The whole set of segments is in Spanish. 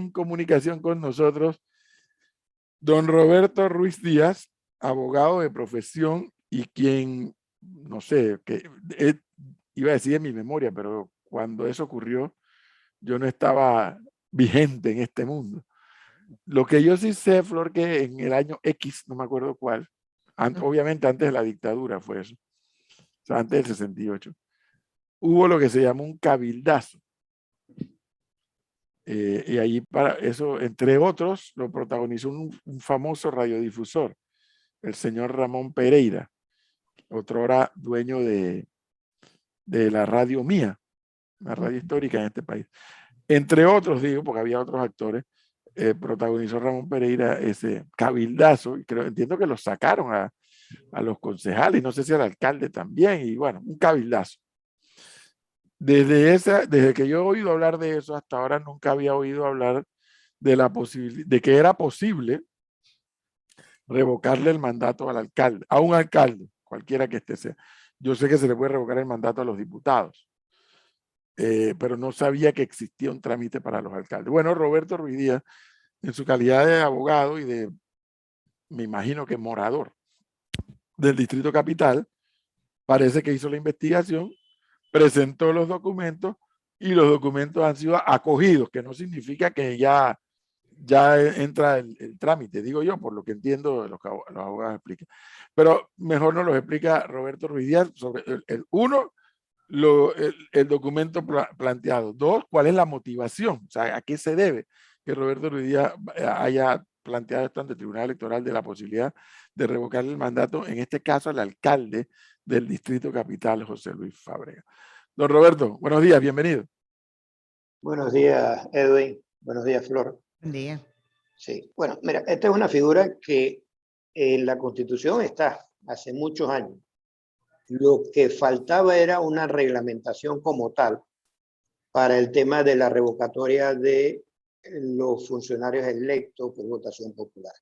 en comunicación con nosotros don Roberto Ruiz Díaz, abogado de profesión y quien, no sé, iba a decir en mi memoria, pero cuando eso ocurrió, yo no estaba vigente en este mundo. Lo que yo sí sé, Flor, que en el año X, no me acuerdo cuál, obviamente antes de la dictadura fue eso, o sea, antes del 68, hubo lo que se llamó un cabildazo. Y allí para eso, entre otros, lo protagonizó un famoso radiodifusor, el señor Ramón Pereira, otrora dueño de la radio Mía, la radio histórica en este país. Entre otros, digo, porque había otros actores, protagonizó Ramón Pereira ese cabildazo, y entiendo que lo sacaron a los concejales, no sé si al alcalde también, y bueno, un cabildazo. Desde que yo he oído hablar de eso hasta ahora nunca había oído hablar de la posibilidad, de que era posible revocarle el mandato al alcalde, a un alcalde, cualquiera que este sea. Yo sé que se le puede revocar el mandato a los diputados, pero no sabía que existía un trámite para los alcaldes. Bueno, Roberto Ruiz Díaz, en su calidad de abogado y de, me imagino que morador del Distrito Capital, parece que hizo la investigación, presentó los documentos y los documentos han sido acogidos, que no significa que ya entra el trámite, digo yo, por lo que entiendo de lo que los abogados explican. Pero mejor nos lo explica Roberto Ruiz Díaz sobre uno, el documento planteado. Dos, cuál es la motivación, o sea, a qué se debe que Roberto Ruiz Díaz haya planteado esto ante el Tribunal Electoral de la posibilidad de revocar el mandato, en este caso al alcalde del Distrito Capital, José Luis Fábrega. Don Roberto, buenos días, bienvenido. Buenos días, Edwin. Buenos días, Flor. Buen día. Sí, bueno, mira, esta es una figura que en la Constitución está hace muchos años. Lo que faltaba era una reglamentación como tal para el tema de la revocatoria de los funcionarios electos por votación popular.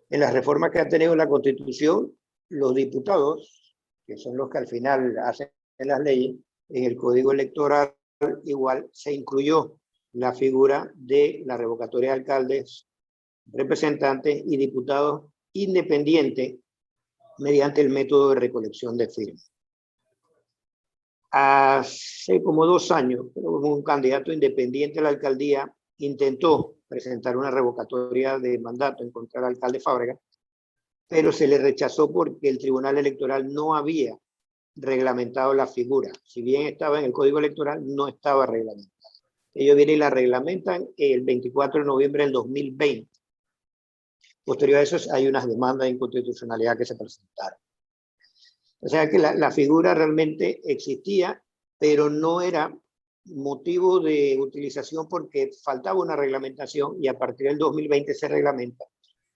En las reformas que ha tenido la Constitución, los diputados, que son los que al final hacen las leyes, en el Código Electoral igual se incluyó la figura de la revocatoria de alcaldes, representantes y diputados independientes mediante el método de recolección de firmas. Hace como 2 años, un candidato independiente a la alcaldía intentó presentar una revocatoria de mandato en contra del alcalde Fábrega, pero se le rechazó porque el Tribunal Electoral no había reglamentado la figura. Si bien estaba en el Código Electoral, no estaba reglamentada. Ellos vienen y la reglamentan el 24 de noviembre del 2020. Posterior a eso hay unas demandas de inconstitucionalidad que se presentaron. O sea que la figura realmente existía, pero no era motivo de utilización porque faltaba una reglamentación y a partir del 2020 se reglamenta.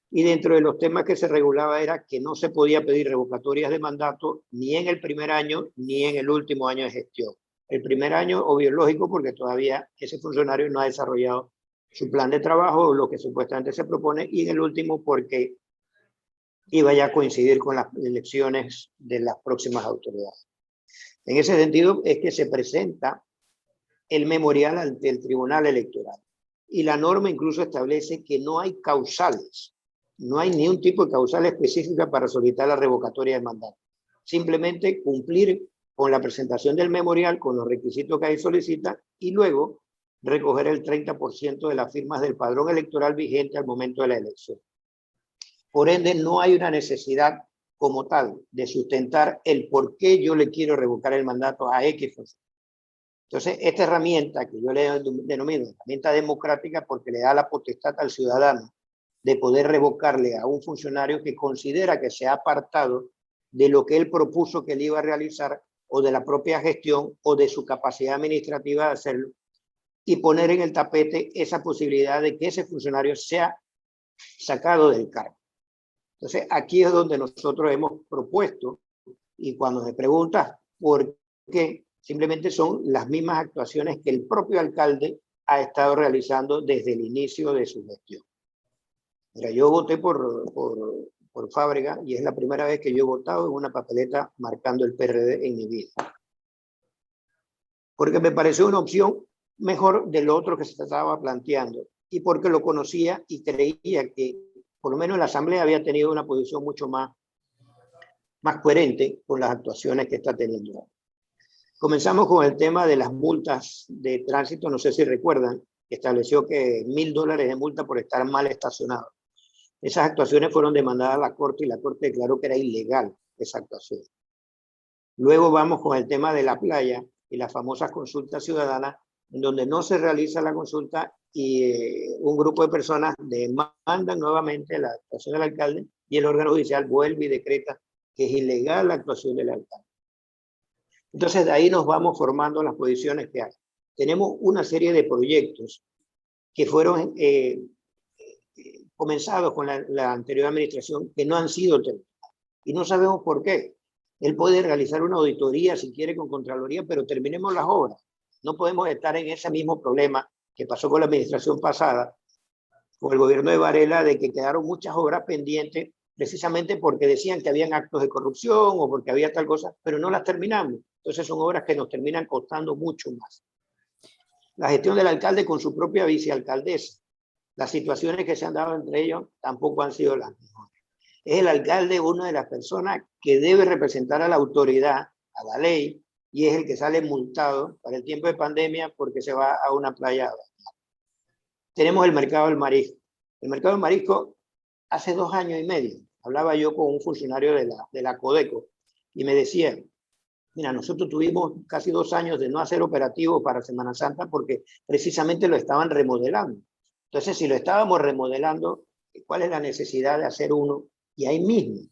Y dentro de los temas que se regulaba era que no se podía pedir revocatorias de mandato ni en el primer año ni en el último año de gestión. El primer año, obvio, lógico, porque todavía ese funcionario no ha desarrollado su plan de trabajo, lo que supuestamente se propone, y en el último porque iba ya a coincidir con las elecciones de las próximas autoridades. En ese sentido es que se presenta el memorial ante el Tribunal Electoral. Y la norma incluso establece que no hay causales, no hay ni un tipo de causal específica para solicitar la revocatoria del mandato. Simplemente cumplir con la presentación del memorial, con los requisitos que ahí solicita, y luego recoger el 30% de las firmas del padrón electoral vigente al momento de la elección. Por ende, no hay una necesidad como tal de sustentar el por qué yo le quiero revocar el mandato a X funcionario. Entonces, esta herramienta que yo le denomino herramienta democrática porque le da la potestad al ciudadano de poder revocarle a un funcionario que considera que se ha apartado de lo que él propuso que él iba a realizar o de la propia gestión o de su capacidad administrativa de hacerlo, y poner en el tapete esa posibilidad de que ese funcionario sea sacado del cargo. Entonces, aquí es donde nosotros hemos propuesto, y cuando me preguntas por qué, simplemente son las mismas actuaciones que el propio alcalde ha estado realizando desde el inicio de su gestión. Mira, yo voté por Fábrega y es la primera vez que yo he votado en una papeleta marcando el PRD en mi vida. Porque me pareció una opción mejor de lo otro que se estaba planteando. y porque lo conocía y creía que por lo menos la Asamblea había tenido una posición mucho más coherente con las actuaciones que está teniendo. Comenzamos con el tema de las multas de tránsito, no sé si recuerdan, estableció que $1.000 de multa por estar mal estacionado. Esas actuaciones fueron demandadas a la Corte y la Corte declaró que era ilegal esa actuación. Luego vamos con el tema de la playa y las famosas consultas ciudadanas, en donde no se realiza la consulta y un grupo de personas demandan nuevamente la actuación del alcalde y el órgano judicial vuelve y decreta que es ilegal la actuación del alcalde. Entonces de ahí nos vamos formando las posiciones que hay. Tenemos una serie de proyectos que fueron comenzados con la anterior administración que no han sido terminados y no sabemos por qué. Él puede realizar una auditoría si quiere con Contraloría, pero terminemos las obras. No podemos estar en ese mismo problema que pasó con la administración pasada, con el gobierno de Varela, de que quedaron muchas obras pendientes precisamente porque decían que habían actos de corrupción o porque había tal cosa, pero no las terminamos. Entonces son obras que nos terminan costando mucho más. La gestión del alcalde con su propia vicealcaldesa, las situaciones que se han dado entre ellos tampoco han sido las mejores. Es el alcalde una de las personas que debe representar a la autoridad, a la ley, y es el que sale multado para el tiempo de pandemia porque se va a una playa. Tenemos el mercado del marisco. El mercado del marisco, hace 2 años y medio, hablaba yo con un funcionario de la Codeco y me decía, mira, nosotros tuvimos casi 2 años de no hacer operativos para Semana Santa porque precisamente lo estaban remodelando. Entonces, si lo estábamos remodelando, ¿cuál es la necesidad de hacer uno? Y ahí mismo,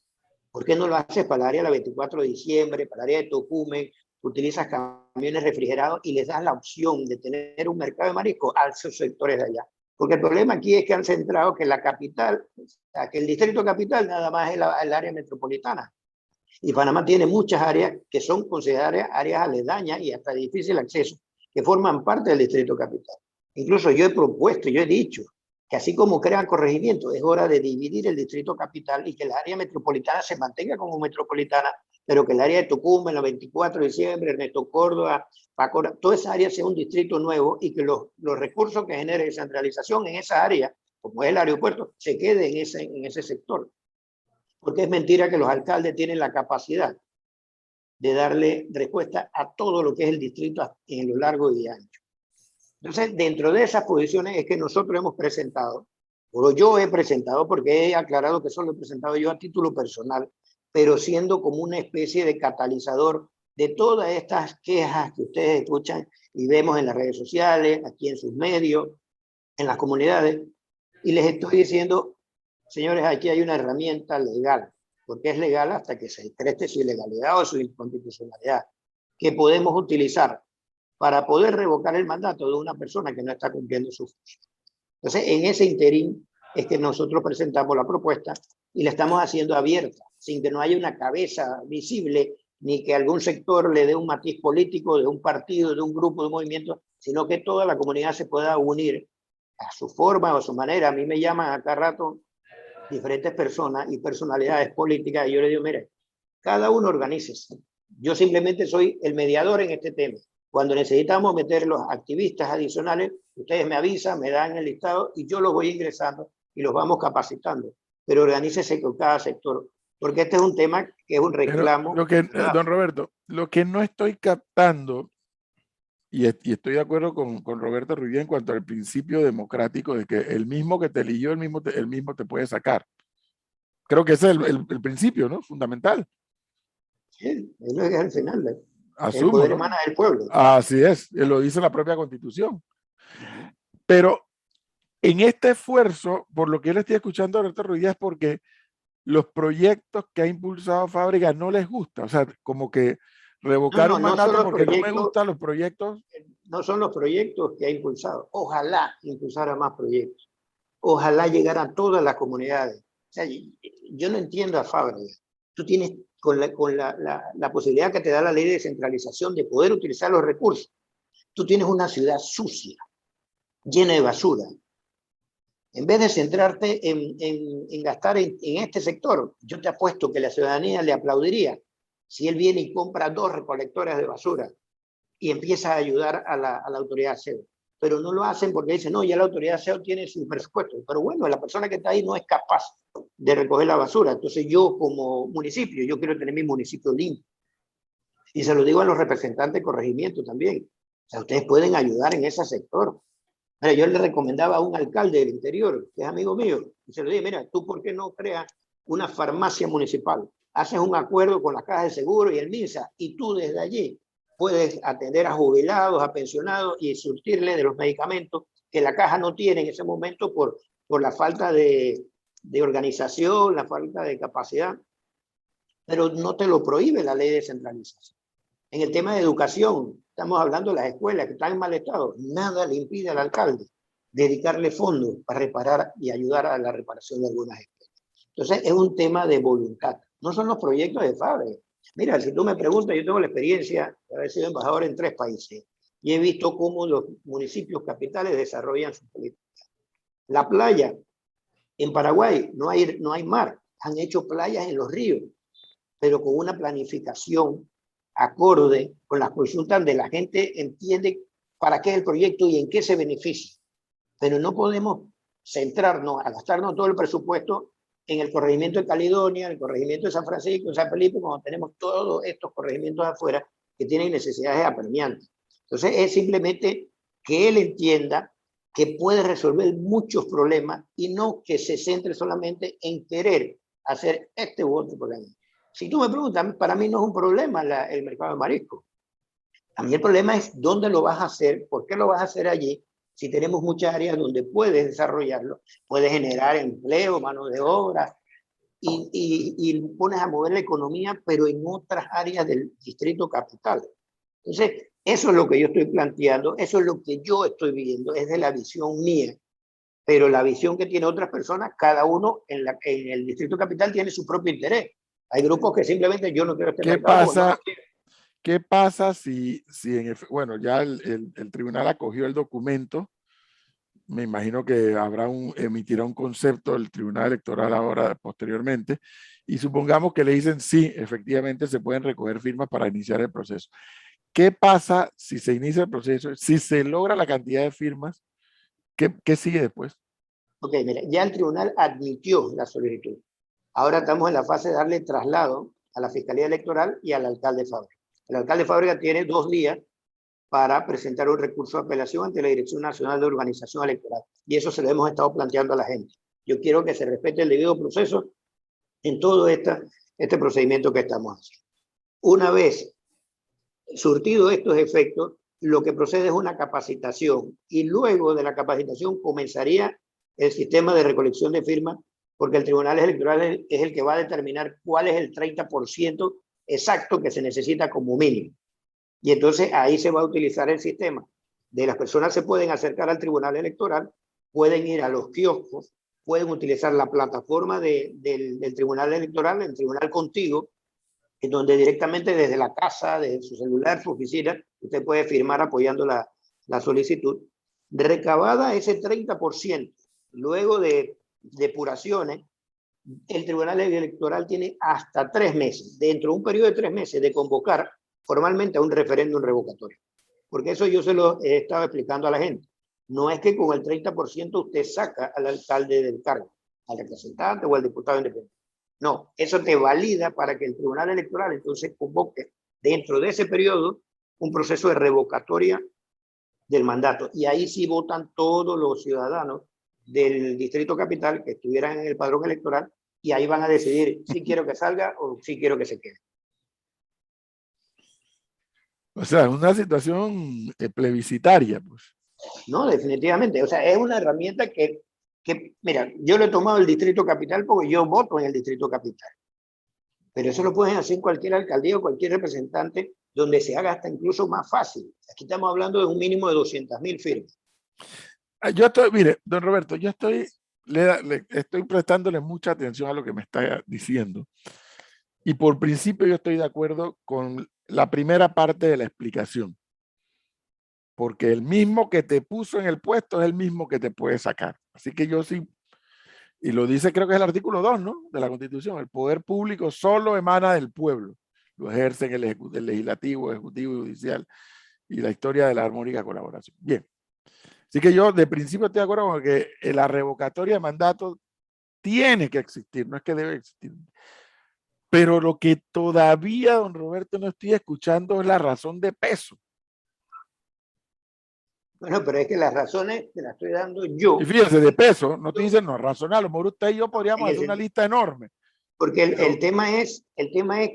¿por qué no lo haces para el área de la 24 de diciembre, para el área de Tocumen, utilizas camiones refrigerados y les das la opción de tener un mercado de marisco a esos sectores de allá? Porque el problema aquí es que han centrado que la capital, o sea, que el distrito capital nada más es el área metropolitana. Y Panamá tiene muchas áreas que son consideradas áreas aledañas y hasta de difícil acceso, que forman parte del distrito capital. Incluso yo he propuesto, yo he dicho, que así como crean corregimientos, es hora de dividir el distrito capital y que la área metropolitana se mantenga como metropolitana, pero que el área de Tocumen, la 24 de diciembre, Ernesto Córdoba, Pacora, toda esa área sea un distrito nuevo y que los recursos que genere descentralización en esa área, como es el aeropuerto, se quede en ese sector. Porque es mentira que los alcaldes tienen la capacidad de darle respuesta a todo lo que es el distrito en lo largo y ancho. Entonces, dentro de esas posiciones es que nosotros hemos presentado, o yo he presentado, porque he aclarado que solo he presentado yo a título personal, pero siendo como una especie de catalizador de todas estas quejas que ustedes escuchan y vemos en las redes sociales, aquí en sus medios, en las comunidades, y les estoy diciendo, señores, aquí hay una herramienta legal, porque es legal hasta que se decrete su ilegalidad o su inconstitucionalidad, que podemos utilizar para poder revocar el mandato de una persona que no está cumpliendo su función. Entonces, en ese interín es que nosotros presentamos la propuesta y la estamos haciendo abierta, sin que no haya una cabeza visible, ni que algún sector le dé un matiz político de un partido, de un grupo, de un movimiento, sino que toda la comunidad se pueda unir a su forma o a su manera. A mí me llaman a cada rato diferentes personas y personalidades políticas y yo les digo, mire, cada uno organícese. Yo simplemente soy el mediador en este tema. Cuando necesitamos meter los activistas adicionales, ustedes me avisan, me dan el listado y yo los voy ingresando y los vamos capacitando. Pero organícese con cada sector, porque este es un tema que es un reclamo. Don Roberto, lo que no estoy captando, y estoy de acuerdo con Roberto Ruidía en cuanto al principio democrático de que el mismo que te eligió, el mismo te puede sacar. Creo que ese es el principio, ¿no? Fundamental. Sí, eso es al final. Asumo, el poder ¿no? emana del pueblo. Así es, lo dice la propia Constitución. Pero en este esfuerzo, por lo que yo le estoy escuchando a Roberto Ruidía, es porque los proyectos que ha impulsado Fábrega no les gusta. O sea, como que revocar un mandato porque no me gustan los proyectos. No son los proyectos que ha impulsado. Ojalá impulsara más proyectos. Ojalá llegara a todas las comunidades. O sea, yo no entiendo a Fábrega. Tú tienes con la posibilidad que te da la ley de descentralización de poder utilizar los recursos. Tú tienes una ciudad sucia, llena de basura. En vez de centrarte en gastar en este sector, yo te apuesto que la ciudadanía le aplaudiría si él viene y compra 2 recolectores de basura y empieza a ayudar a la autoridad SEO. pero no lo hacen porque dicen, no, ya la autoridad SEO tiene su presupuesto. Pero bueno, la persona que está ahí no es capaz de recoger la basura. Entonces yo como municipio, yo quiero tener mi municipio limpio. Y se lo digo a los representantes de corregimiento también. O sea, ustedes pueden ayudar en ese sector. Mira, yo le recomendaba a un alcalde del interior, que es amigo mío, y se lo dije, mira, ¿tú por qué no creas una farmacia municipal? Haces un acuerdo con la Caja de Seguro y el MINSA, y tú desde allí puedes atender a jubilados, a pensionados y surtirle de los medicamentos que la Caja no tiene en ese momento por la falta de organización, la falta de capacidad, pero no te lo prohíbe la ley de descentralización. En el tema de educación, estamos hablando de las escuelas que están en mal estado, nada le impide al alcalde dedicarle fondos para reparar y ayudar a la reparación de algunas escuelas. Entonces, es un tema de voluntad. No son los proyectos de Fabre. Mira, si tú me preguntas, yo tengo la experiencia de haber sido embajador en 3 países y he visto cómo los municipios capitales desarrollan sus políticas. La playa, en Paraguay no hay mar, han hecho playas en los ríos, pero con una planificación acorde con las consultas de la gente entiende para qué es el proyecto y en qué se beneficia. Pero no podemos centrarnos a gastarnos todo el presupuesto en el corregimiento de Caledonia, en el corregimiento de San Francisco, en San Felipe, cuando tenemos todos estos corregimientos afuera que tienen necesidades apremiantes. Entonces es simplemente que él entienda que puede resolver muchos problemas y no que se centre solamente en querer hacer este u otro problema. Si tú me preguntas, para mí no es un problema el mercado de marisco. A mí el problema es dónde lo vas a hacer, por qué lo vas a hacer allí, si tenemos muchas áreas donde puedes desarrollarlo, puedes generar empleo, mano de obra, y pones a mover la economía, pero en otras áreas del distrito capital. Entonces, eso es lo que yo estoy planteando, eso es lo que yo estoy viendo, es de la visión mía, pero la visión que tiene otras personas, cada uno en el distrito capital tiene su propio interés. Hay grupos que simplemente yo no quiero este mercado porque no lo quiero. ¿Qué pasa si bueno, ya el tribunal acogió el documento? Me imagino que emitirá un concepto el tribunal electoral ahora, posteriormente, y supongamos que le dicen sí, efectivamente se pueden recoger firmas para iniciar el proceso. ¿Qué pasa si se inicia el proceso? Si se logra la cantidad de firmas, ¿qué sigue después? Ok, mira, ya el tribunal admitió la solicitud. Ahora estamos en la fase de darle traslado a la Fiscalía Electoral y al alcalde Fábrega. El alcalde Fábrega tiene 2 días para presentar un recurso de apelación ante la Dirección Nacional de Organización Electoral. Y eso se lo hemos estado planteando a la gente. Yo quiero que se respete el debido proceso en todo este procedimiento que estamos haciendo. Una vez surtido estos efectos, lo que procede es una capacitación y luego de la capacitación comenzaría el sistema de recolección de firmas, porque el Tribunal Electoral es el que va a determinar cuál es el 30% exacto que se necesita como mínimo. Y entonces ahí se va a utilizar el sistema. De las personas se pueden acercar al Tribunal Electoral, pueden ir a los kioscos, pueden utilizar la plataforma del Tribunal Electoral, el Tribunal Contigo, en donde directamente desde la casa, desde su celular, su oficina, usted puede firmar apoyando la solicitud. Recabada ese 30%, luego de depuraciones, el Tribunal Electoral tiene hasta 3 meses, dentro de un periodo de 3 meses, de convocar formalmente a un referéndum revocatorio. Porque eso yo se lo he estado explicando a la gente. No es que con el 30% usted saca al alcalde del cargo, al representante o al diputado independiente. No, eso te valida para que el Tribunal Electoral entonces convoque dentro de ese periodo un proceso de revocatoria del mandato. Y ahí sí votan todos los ciudadanos del Distrito Capital que estuvieran en el padrón electoral y ahí van a decidir si quiero que salga o si quiero que se quede. O sea, una situación plebiscitaria, pues. No, definitivamente. O sea, es una herramienta que, mira, yo lo he tomado el Distrito Capital porque yo voto en el Distrito Capital. Pero eso lo pueden hacer en cualquier alcaldía o cualquier representante donde se haga hasta incluso más fácil. Aquí estamos hablando de un mínimo de 200.000 firmas. Yo estoy, mire, don Roberto, yo estoy prestándole mucha atención a lo que me está diciendo. Y por principio yo estoy de acuerdo con la primera parte de la explicación. Porque el mismo que te puso en el puesto es el mismo que te puede sacar. Así que yo sí, y lo dice creo que es el artículo 2, ¿no? De la Constitución. El poder público solo emana del pueblo. Lo ejercen el legislativo, ejecutivo y judicial. Y la historia de la armónica colaboración. Bien. Así que yo de principio estoy de acuerdo con que la revocatoria de mandato tiene que existir, no es que debe existir. Pero lo que todavía, don Roberto, no estoy escuchando es la razón de peso. Bueno, pero es que las razones te las estoy dando yo. Y fíjese, de peso, no estoy diciendo razonable, a lo mejor usted y yo podríamos hacer una lista enorme. Porque el tema es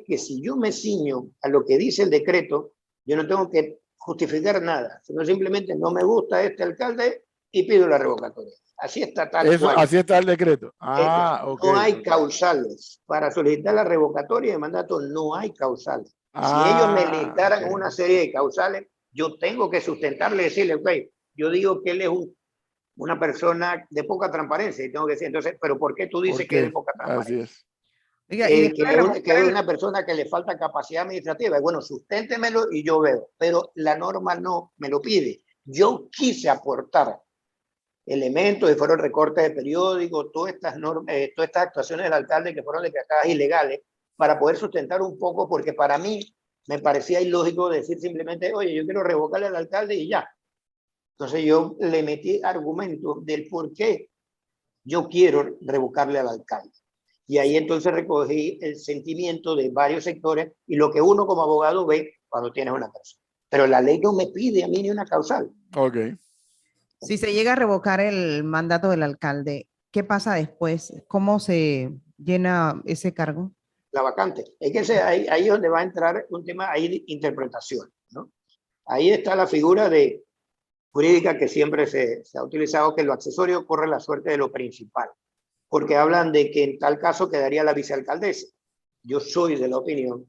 que si yo me ciño a lo que dice el decreto, yo no tengo que justificar nada, sino simplemente no me gusta este alcalde y pido la revocatoria. Así está tal cual. Así está el decreto. Ok. No hay causales. Para solicitar la revocatoria de mandato no hay causales. Si ellos me listaran una serie de causales, yo tengo que sustentarle y decirle, ok, yo digo que él es una persona de poca transparencia y tengo que decir, entonces, pero ¿por qué tú dices que es de poca transparencia? Así es. Oiga, que es una persona que le falta capacidad administrativa. Bueno, susténtemelo y yo veo, pero la norma no me lo pide. Yo quise aportar elementos y fueron recortes de periódicos, todas estas actuaciones del alcalde que fueron declaradas ilegales para poder sustentar un poco, porque para mí me parecía ilógico decir simplemente, oye, yo quiero revocarle al alcalde y ya. Entonces yo le metí argumentos del por qué yo quiero revocarle al alcalde. Y ahí entonces recogí el sentimiento de varios sectores y lo que uno como abogado ve cuando tienes una causa. Pero la ley no me pide a mí ni una causal. Ok. Si se llega a revocar el mandato del alcalde, ¿qué pasa después? ¿Cómo se llena ese cargo? La vacante. Es que ahí es donde va a entrar un tema ahí de interpretación, ¿no? Ahí está la figura de jurídica que siempre se ha utilizado, que lo accesorio corre la suerte de lo principal, porque hablan de que en tal caso quedaría la vicealcaldesa. Yo soy de la opinión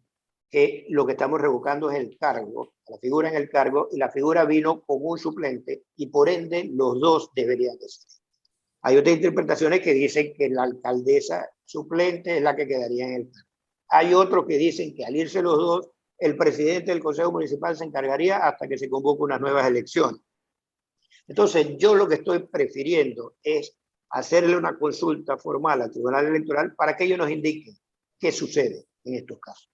que lo que estamos revocando es el cargo, la figura en el cargo, y la figura vino con un suplente, y por ende los dos deberían de ser. Hay otras interpretaciones que dicen que la alcaldesa suplente es la que quedaría en el cargo. Hay otros que dicen que al irse los dos, el presidente del Consejo Municipal se encargaría hasta que se convoque unas nuevas elecciones. Entonces, yo lo que estoy prefiriendo es hacerle una consulta formal al Tribunal Electoral para que ellos nos indiquen qué sucede en estos casos.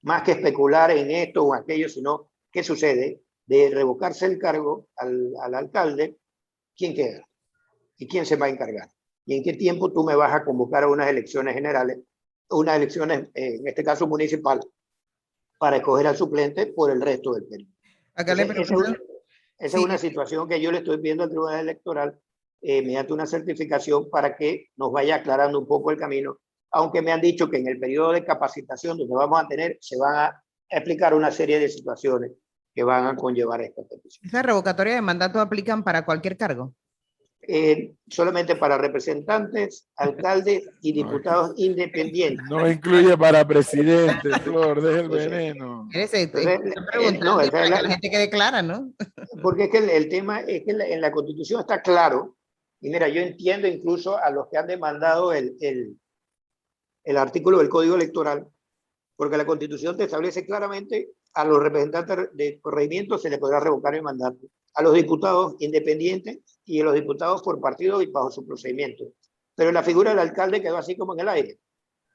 Más que especular en esto o aquello, sino qué sucede de revocarse el cargo al alcalde, quién queda y quién se va a encargar. Y en qué tiempo tú me vas a convocar a unas elecciones generales, unas elecciones, en este caso municipal, para escoger al suplente por el resto del periodo. Acá le pregunto. Esa es una situación que yo le estoy pidiendo al Tribunal Electoral mediante una certificación para que nos vaya aclarando un poco el camino, aunque me han dicho que en el periodo de capacitación donde vamos a tener, se van a explicar una serie de situaciones que van a conllevar esta petición. ¿Esa revocatoria de mandato aplican para cualquier cargo? Solamente para representantes, alcaldes y diputados independientes. No incluye para presidente, Flor, deje el veneno. Para que la gente quede clara, ¿no? Porque es que el tema es que en la Constitución está claro, y mira, yo entiendo incluso a los que han demandado el artículo del Código Electoral, porque la Constitución te establece claramente a los representantes de corregimiento se les podrá revocar el mandato, a los diputados independientes y a los diputados por partido y bajo su procedimiento. Pero la figura del alcalde quedó así como en el aire.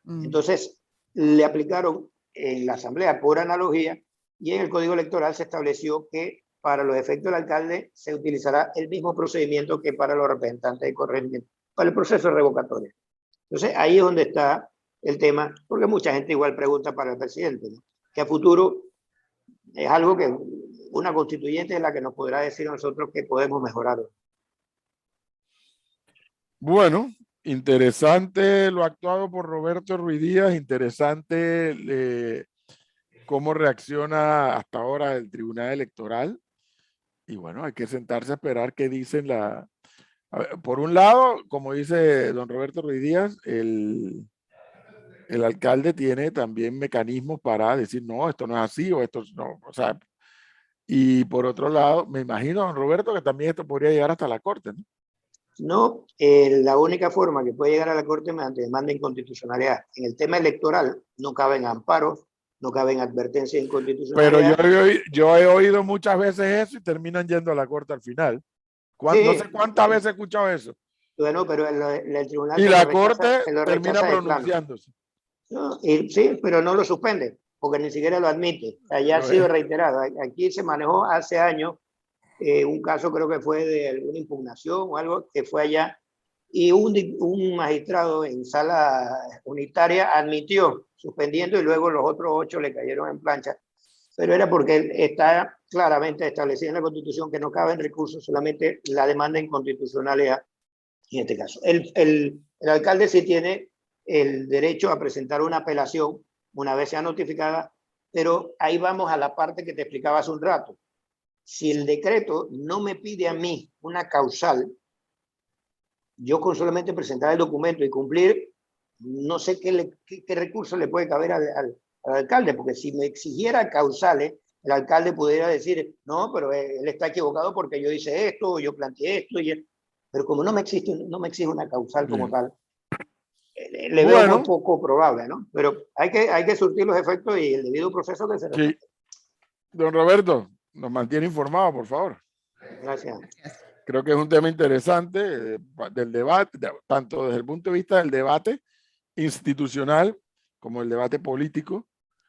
Entonces, le aplicaron en la Asamblea por analogía y en el Código Electoral se estableció que para los efectos del alcalde se utilizará el mismo procedimiento que para los representantes de corregimiento, para el proceso revocatorio. Entonces, ahí es donde está el tema, porque mucha gente igual pregunta para el presidente, ¿no? Que a futuro es algo que una constituyente es la que nos podrá decir a nosotros que podemos mejorar. Bueno, interesante lo actuado por Roberto Ruiz Díaz, interesante cómo reacciona hasta ahora el Tribunal Electoral. Y bueno, hay que sentarse a esperar qué dicen por un lado, como dice don Roberto Ruiz Díaz, el alcalde tiene también mecanismos para decir, no, esto no es así o esto no, o sea, y por otro lado, me imagino, don Roberto, que también esto podría llegar hasta la Corte, ¿no? No, la única forma que puede llegar a la Corte es mediante demanda de inconstitucionalidad. En el tema electoral no caben amparos, no caben advertencias de inconstitucionalidad. Pero yo he oído muchas veces eso y terminan yendo a la Corte al final. Sí, no sé cuántas veces he escuchado eso. Bueno, pero el tribunal y la Corte termina pronunciándose. No, sí, pero no lo suspende, porque ni siquiera lo admite. Ya ha sido reiterado. Aquí se manejó hace años un caso creo que fue de alguna impugnación o algo que fue allá, y un magistrado en sala unitaria admitió, suspendiendo, y luego los otros 8 le cayeron en plancha, pero era porque está claramente establecido en la Constitución que no caben recursos, solamente la demanda inconstitucional en este caso. El alcalde sí tiene el derecho a presentar una apelación una vez sea notificada, pero ahí vamos a la parte que te explicaba hace un rato. Si el decreto no me pide a mí una causal, yo con solamente presentar el documento y cumplir, no sé qué recurso le puede caber al alcalde, porque si me exigiera causales, el alcalde pudiera decir, no, pero él está equivocado porque yo hice esto, yo planteé esto, pero como no me exige una causal como tal, le veo muy poco probable, ¿no? Pero hay que surtir los efectos y el debido proceso que se sí. Don Roberto, nos mantiene informado, por favor. Gracias. Creo que es un tema interesante del debate, tanto desde el punto de vista del debate institucional como el debate político.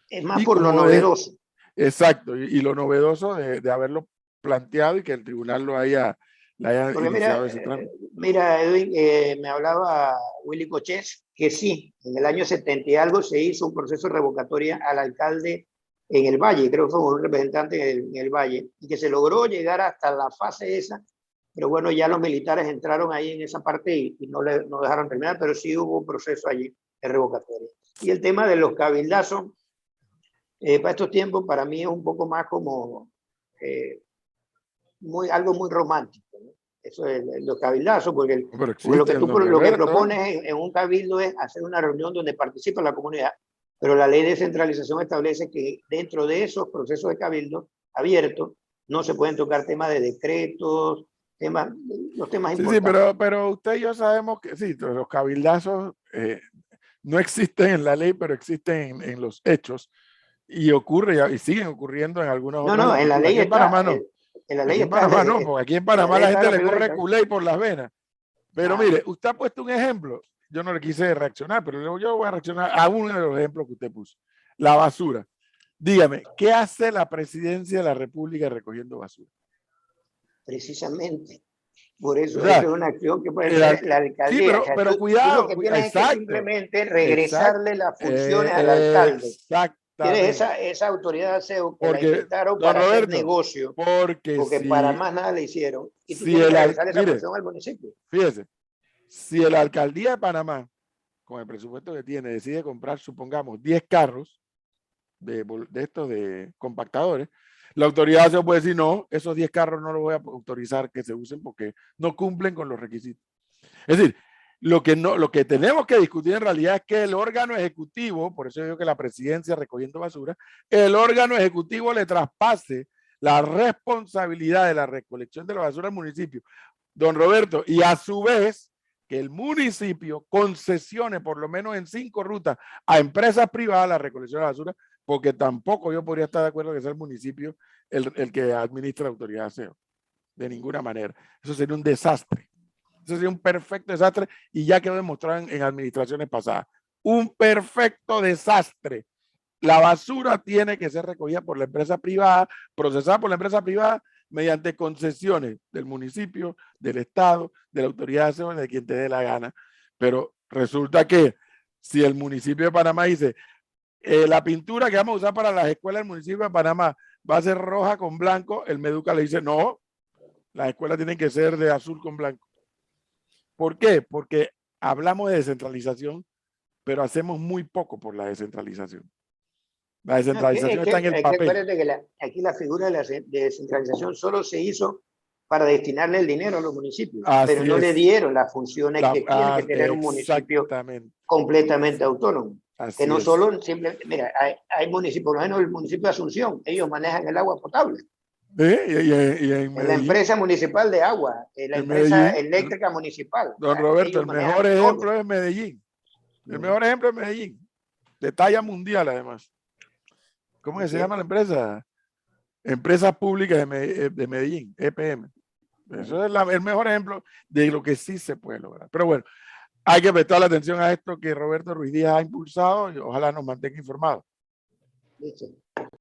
Es más por lo novedoso. Exacto, y lo novedoso de haberlo planteado y que el tribunal lo haya iniciado ese trámite. Mira, Edwin, me hablaba Willy Cochés que sí, en el año 70 y algo se hizo un proceso de revocatoria al alcalde en el Valle, creo que fue un representante en el Valle, y que se logró llegar hasta la fase esa, pero bueno, ya los militares entraron ahí en esa parte y no dejaron terminar, pero sí hubo un proceso allí de revocatoria. Y el tema de los cabildazos, para estos tiempos, para mí es un poco más como algo muy romántico, ¿no? Eso es los cabildazos, porque lo que tú lo que propones en un cabildo es hacer una reunión donde participa la comunidad, pero la ley de descentralización establece que dentro de esos procesos de cabildo abiertos no se pueden tocar temas de decretos, los temas importantes. Sí, pero usted y yo sabemos que sí, los cabildazos no existen en la ley, pero existen en los hechos y y siguen ocurriendo en algunos otros. No, en la ley en Panamá no. En la ley en Panamá no, porque aquí en Panamá la gente le corre culé por las venas. Pero mire, usted ha puesto un ejemplo. Yo no le quise reaccionar, pero yo voy a reaccionar a uno de los ejemplos que usted puso. La basura. Dígame, ¿qué hace la presidencia de la República recogiendo basura? Precisamente. Por eso, eso es una acción que puede hacer la alcaldía. Sí, pero cuidado. Tú lo que tienes es que simplemente regresarle las funciones al alcalde. Tienes esa autoridad de aseo que la inventaron para hacer negocio, porque para más nada le hicieron. Y tú tienes que regresar esa función al municipio. Fíjese, si la alcaldía de Panamá, con el presupuesto que tiene, decide comprar, supongamos, 10 carros de estos de compactadores, la autoridad de aseo puede decir, no, esos 10 carros no los voy a autorizar que se usen porque no cumplen con los requisitos. Es decir, lo que tenemos que discutir en realidad es que el órgano ejecutivo, por eso yo digo que la presidencia recogiendo basura, el órgano ejecutivo le traspase la responsabilidad de la recolección de la basura al municipio, don Roberto, y a su vez que el municipio concesione por lo menos en 5 rutas a empresas privadas la recolección de la basura, porque tampoco yo podría estar de acuerdo que sea el municipio el que administra la autoridad de aseo. De ninguna manera. Eso sería un desastre. Eso sería un perfecto desastre y ya quedó demostrado en administraciones pasadas. Un perfecto desastre. La basura tiene que ser recogida por la empresa privada, procesada por la empresa privada mediante concesiones del municipio, del Estado, de la autoridad de aseo, de quien te dé la gana. Pero resulta que si el municipio de Panamá dice la pintura que vamos a usar para las escuelas del municipio de Panamá va a ser roja con blanco, el Meduca le dice no, las escuelas tienen que ser de azul con blanco. ¿Por qué? Porque hablamos de descentralización, pero hacemos muy poco por la descentralización. La descentralización está en el papel. Que aquí la figura de la descentralización solo se hizo para destinarle el dinero a los municipios, pero no le dieron las funciones que tiene que tener un municipio completamente autónomo. Que no solo, mira, hay municipios, por lo menos el municipio de Asunción, ellos manejan el agua potable. En la empresa municipal de agua, la empresa eléctrica municipal. Don Roberto, el mejor ejemplo es Medellín. El mejor ejemplo es Medellín, de talla mundial además. ¿Cómo se llama la empresa? Empresas Públicas de Medellín, EPM. Eso es el mejor ejemplo de lo que sí se puede lograr. Pero bueno, hay que prestar atención a esto que Roberto Ruiz Díaz ha impulsado y ojalá nos mantenga informados. Listo.